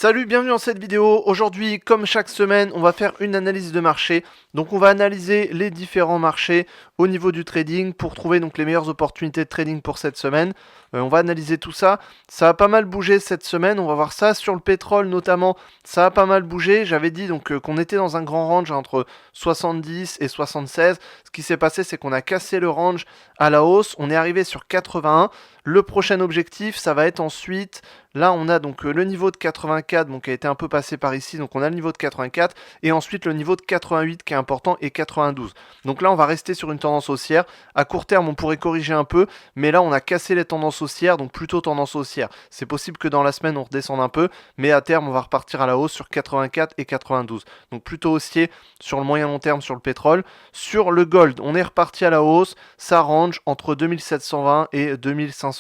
Salut, bienvenue dans cette vidéo. Aujourd'hui, comme chaque semaine, on va faire une analyse de marché. Donc on va analyser les différents marchés au niveau du trading pour trouver donc les meilleures opportunités de trading pour cette semaine. On va analyser tout ça. Ça a pas mal bougé cette semaine, on va voir ça. Sur le pétrole notamment, ça a pas mal bougé. J'avais dit donc qu'on était dans un grand range entre 70 et 76. Ce qui s'est passé, c'est qu'on a cassé le range à la hausse. On est arrivé sur 81. Le prochain objectif, ça va être ensuite, là on a donc le niveau de 84, donc qui a été un peu passé par ici, donc on a le niveau de 84, et ensuite le niveau de 88 qui est important, et 92. Donc là on va rester sur une tendance haussière. À court terme on pourrait corriger un peu, mais là on a cassé les tendances haussières, donc plutôt tendance haussière. C'est possible que dans la semaine on redescende un peu, mais à terme on va repartir à la hausse sur 84 et 92. Donc plutôt haussier sur le moyen long terme sur le pétrole. Sur le gold, on est reparti à la hausse, ça range entre 2720 et 2560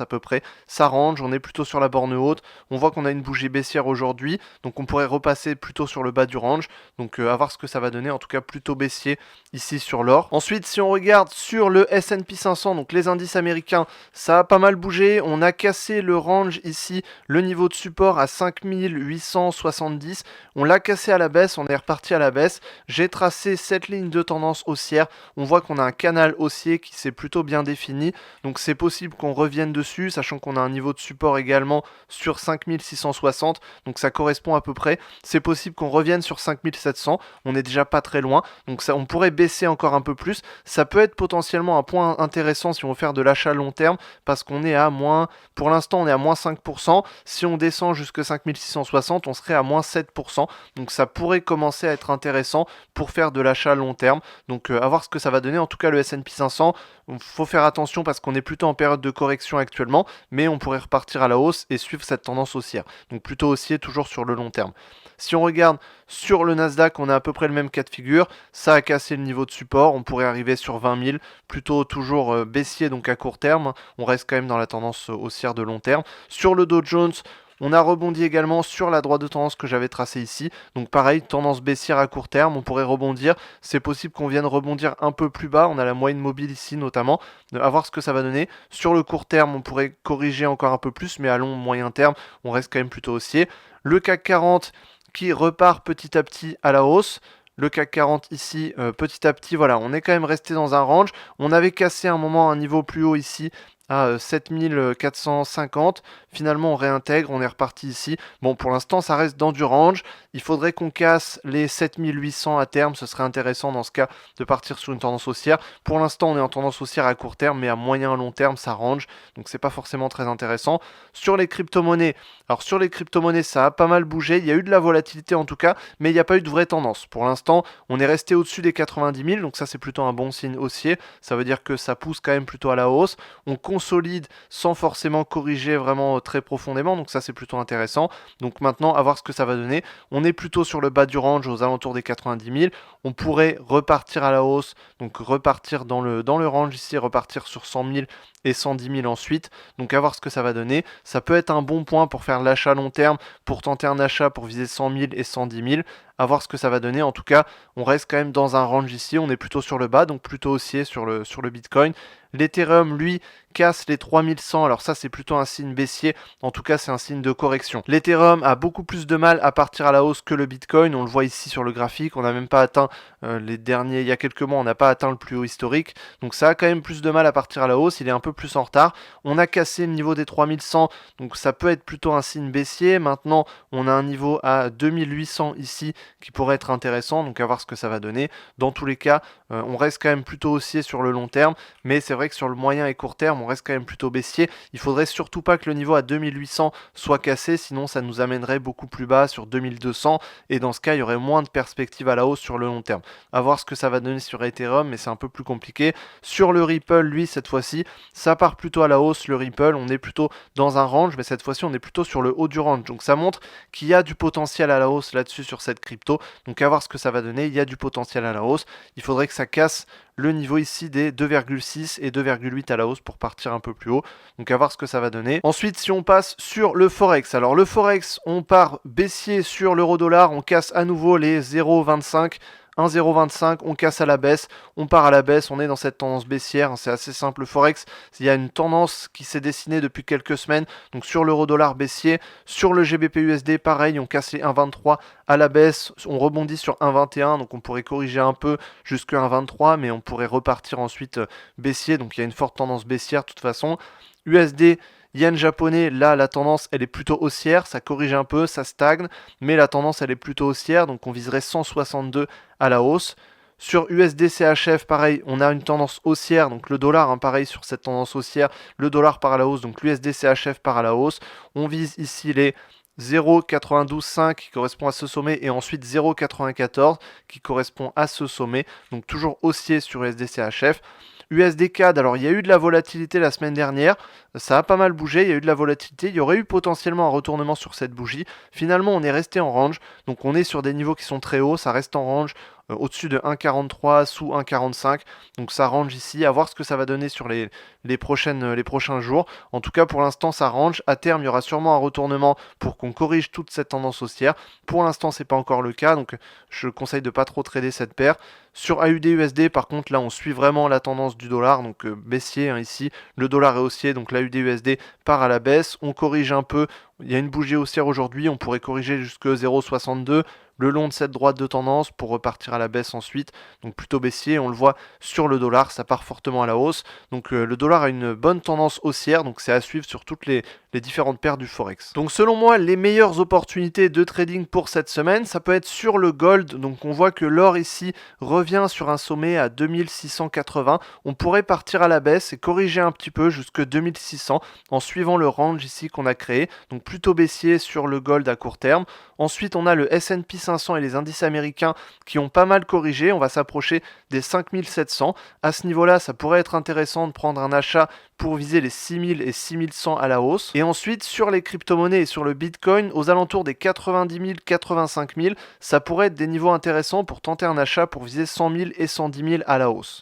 à peu près, ça range, on est plutôt sur la borne haute, on voit qu'on a une bougie baissière aujourd'hui, donc on pourrait repasser plutôt sur le bas du range, donc à voir ce que ça va donner, en tout cas plutôt baissier ici sur l'or. Ensuite, si on regarde sur le S&P 500, donc les indices américains, ça a pas mal bougé, on a cassé le range ici, le niveau de support à 5870, on l'a cassé à la baisse, on est reparti à la baisse, j'ai tracé cette ligne de tendance haussière, on voit qu'on a un canal haussier qui s'est plutôt bien défini, donc c'est possible qu'on revienne dessus, sachant qu'on a un niveau de support également sur 5660, donc ça correspond à peu près. C'est possible qu'on revienne sur 5700, on n'est déjà pas très loin, donc ça, on pourrait baisser encore un peu plus. Ça peut être potentiellement un point intéressant si on veut faire de l'achat long terme, parce qu'on est à moins, pour l'instant on est à moins 5%, si on descend jusque 5660, on serait à moins 7%, donc ça pourrait commencer à être intéressant pour faire de l'achat long terme, donc à voir ce que ça va donner. En tout cas le S&P 500, il faut faire attention parce qu'on est plutôt en période de correction actuellement, mais on pourrait repartir à la hausse et suivre cette tendance haussière. Donc plutôt haussier toujours sur le long terme. Si on regarde sur le Nasdaq, on a à peu près le même cas de figure. Ça a cassé le niveau de support, on pourrait arriver sur 20 000, plutôt toujours baissier donc à court terme. On reste quand même dans la tendance haussière de long terme. Sur le Dow Jones, on a rebondi également sur la droite de tendance que j'avais tracée ici. Donc pareil, tendance baissière à court terme, on pourrait rebondir. C'est possible qu'on vienne rebondir un peu plus bas. On a la moyenne mobile ici notamment. À voir ce que ça va donner. Sur le court terme, on pourrait corriger encore un peu plus, mais à long moyen terme, on reste quand même plutôt haussier. Le CAC 40 qui repart petit à petit à la hausse. Le CAC 40 ici, petit à petit, voilà, on est quand même resté dans un range. On avait cassé un moment un niveau plus haut ici à 7450. Finalement, on réintègre, on est reparti ici. Bon, pour l'instant, ça reste dans du range. Il faudrait qu'on casse les 7800 à terme. Ce serait intéressant dans ce cas de partir sur une tendance haussière. Pour l'instant, on est en tendance haussière à court terme, mais à moyen long terme, ça range. Donc, c'est pas forcément très intéressant. Sur les crypto-monnaies, alors sur les crypto-monnaies, ça a pas mal bougé. Il y a eu de la volatilité en tout cas, mais il n'y a pas eu de vraie tendance. Pour l'instant, on est resté au-dessus des 90 000. Donc, ça, c'est plutôt un bon signe haussier. Ça veut dire que ça pousse quand même plutôt à la hausse. On consolide sans forcément corriger vraiment très profondément, donc ça c'est plutôt intéressant. Donc maintenant à voir ce que ça va donner. On est plutôt sur le bas du range aux alentours des 90 000. On pourrait repartir à la hausse, donc repartir dans le range ici, repartir sur 100 000 et 110 000 ensuite. Donc à voir ce que ça va donner. Ça peut être un bon point pour faire l'achat long terme, pour tenter un achat pour viser 100 000 et 110 000. À voir ce que ça va donner. En tout cas, on reste quand même dans un range ici. On est plutôt sur le bas, donc plutôt haussier sur le Bitcoin. L'Ethereum, lui, casse les 3100. Alors ça, c'est plutôt un signe baissier. En tout cas, c'est un signe de correction. L'Ethereum a beaucoup plus de mal à partir à la hausse que le Bitcoin. On le voit ici sur le graphique. On n'a même pas atteint les derniers, il y a quelques mois, on n'a pas atteint le plus haut historique. Donc ça a quand même plus de mal à partir à la hausse. Il est un peu plus en retard. On a cassé le niveau des 3100. Donc ça peut être plutôt un signe baissier. Maintenant, on a un niveau à 2800 ici qui pourrait être intéressant. Donc à voir ce que ça va donner. Dans tous les cas, on reste quand même plutôt haussier sur le long terme. Mais c'est vrai que sur le moyen et court terme, on reste quand même plutôt baissier. Il faudrait surtout pas que le niveau à 2800 soit cassé, sinon ça nous amènerait beaucoup plus bas sur 2200 et dans ce cas, il y aurait moins de perspectives à la hausse sur le long terme. À voir ce que ça va donner sur Ethereum, mais c'est un peu plus compliqué. Sur le Ripple, lui, cette fois-ci, ça part plutôt à la hausse, le Ripple. On est plutôt dans un range, mais cette fois-ci, on est plutôt sur le haut du range. Donc ça montre qu'il y a du potentiel à la hausse là-dessus sur cette crypto. Donc à voir ce que ça va donner. Il y a du potentiel à la hausse. Il faudrait que ça casse le niveau ici des 2,6 et 2,8 à la hausse pour partir un peu plus haut. Donc à voir ce que ça va donner. Ensuite, si on passe sur le Forex. Alors le Forex, on part baissier sur l'euro-dollar. On casse à nouveau les 0,25. 1,025, on casse à la baisse, on part à la baisse, on est dans cette tendance baissière, c'est assez simple le Forex, il y a une tendance qui s'est dessinée depuis quelques semaines, donc sur l'euro-dollar baissier, sur le GBP-USD pareil, on casse les 1,23 à la baisse, on rebondit sur 1,21, donc on pourrait corriger un peu jusqu'à 1,23, mais on pourrait repartir ensuite baissier, donc il y a une forte tendance baissière de toute façon. USD, yen japonais, là la tendance elle est plutôt haussière, ça corrige un peu, ça stagne, mais la tendance elle est plutôt haussière, donc on viserait 162 à la hausse. Sur USD CHF, pareil, on a une tendance haussière, donc le dollar, pareil sur cette tendance haussière, le dollar part à la hausse, donc l'USD CHF part à la hausse. On vise ici les 0,925 qui correspond à ce sommet et ensuite 0,94 qui correspond à ce sommet, donc toujours haussier sur USD CHF. USD CAD, alors il y a eu de la volatilité la semaine dernière, ça a pas mal bougé, il y a eu de la volatilité, il y aurait eu potentiellement un retournement sur cette bougie. Finalement, on est resté en range, donc on est sur des niveaux qui sont très hauts, ça reste en range au-dessus de 1,43, sous 1,45, donc ça range ici, à voir ce que ça va donner sur les prochains jours. En tout cas, pour l'instant, ça range. À terme, il y aura sûrement un retournement pour qu'on corrige toute cette tendance haussière. Pour l'instant, c'est pas encore le cas, donc je conseille de pas trop trader cette paire. Sur AUD-USD, par contre, là, on suit vraiment la tendance du dollar, donc baissier ici. Le dollar est haussier, donc l'AUD-USD part à la baisse. On corrige un peu. Il y a une bougie haussière aujourd'hui, on pourrait corriger jusque 0,62 le long de cette droite de tendance pour repartir à la baisse ensuite, donc plutôt baissier. On le voit sur le dollar, ça part fortement à la hausse, donc le dollar a une bonne tendance haussière, donc c'est à suivre sur toutes les différentes paires du Forex. Donc selon moi, les meilleures opportunités de trading pour cette semaine, ça peut être sur le gold, donc on voit que l'or ici revient sur un sommet à 2680, on pourrait partir à la baisse et corriger un petit peu jusque 2600 en suivant le range ici qu'on a créé, donc plutôt baissier sur le gold à court terme. Ensuite, on a le S&P 500 et les indices américains qui ont pas mal corrigé. On va s'approcher des 5700. À ce niveau-là, ça pourrait être intéressant de prendre un achat pour viser les 6000 et 6100 à la hausse. Et ensuite, sur les crypto-monnaies et sur le Bitcoin, aux alentours des 90 000, 85 000, ça pourrait être des niveaux intéressants pour tenter un achat pour viser 100 000 et 110 000 à la hausse.